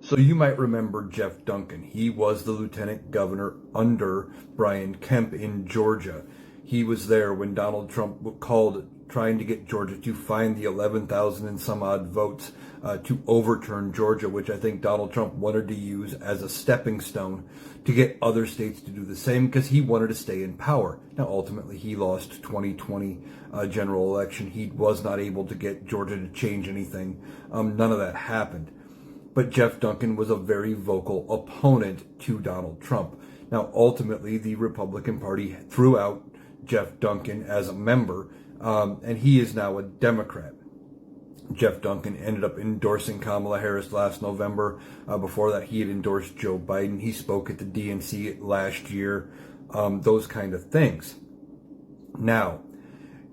So you might remember Jeff Duncan. He was the lieutenant governor under Brian Kemp in Georgia. He was there when Donald Trump called trying to get Georgia to find the 11,000 and some odd votes to overturn Georgia, which I think Donald Trump wanted to use as a stepping stone to get other states to do the same because he wanted to stay in power. Now, ultimately, he lost 2020 general election. He was not able to get Georgia to change anything. None of that happened. But Jeff Duncan was a very vocal opponent to Donald Trump. Now, ultimately, the Republican Party threw out Jeff Duncan as a member, and he is now a Democrat. Jeff Duncan ended up endorsing Kamala Harris last November. Before that, he had endorsed Joe Biden. He spoke at the DNC last year, those kind of things. Now,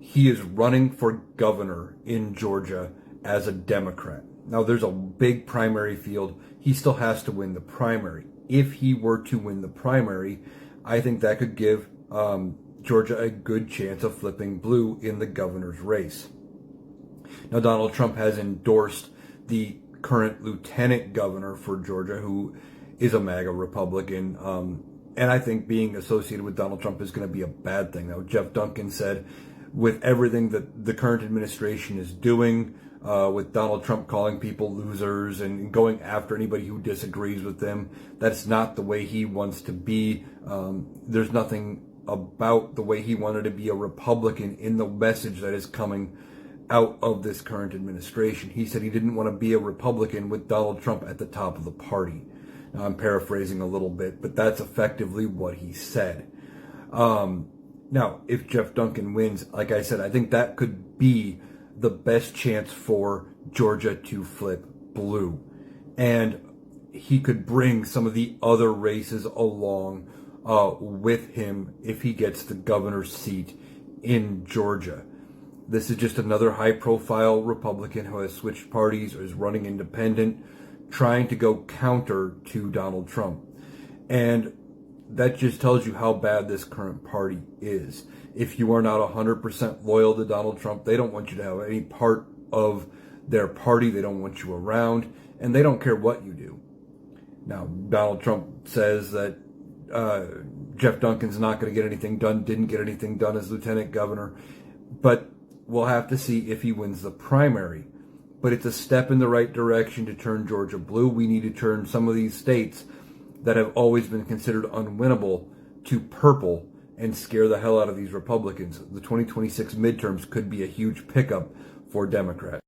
he is running for governor in Georgia as a Democrat. Now, there's a big primary field. He still has to win the primary. If he were to win the primary, I think that could give Georgia a good chance of flipping blue in the governor's race. Now, Donald Trump has endorsed the current lieutenant governor for Georgia, who is a MAGA Republican. And I think being associated with Donald Trump is going to be a bad thing. Now, Jeff Duncan said, with everything that the current administration is doing, with Donald Trump calling people losers and going after anybody who disagrees with them, that's not the way he wants to be. There's nothing about the way he wanted to be a Republican in the message that is coming out of this current administration. He said he didn't want to be a Republican with Donald Trump at the top of the party. Now, I'm paraphrasing a little bit, but that's effectively what he said. Now, if Jeff Duncan wins, like I said, I think that could be the best chance for Georgia to flip blue. And he could bring some of the other races along with him if he gets the governor's seat in Georgia. This is just another high-profile Republican who has switched parties or is running independent, trying to go counter to Donald Trump. And that just tells you how bad this current party is. If you are not 100% loyal to Donald Trump, they don't want you to have any part of their party. They don't want you around, and they don't care what you do. Now, Donald Trump says that Jeff Duncan's not going to get anything done, didn't get anything done as lieutenant governor, but we'll have to see if he wins the primary. But it's a step in the right direction to turn Georgia blue. We need to turn some of these states that have always been considered unwinnable to purple and scare the hell out of these Republicans. The 2026 midterms could be a huge pickup for Democrats.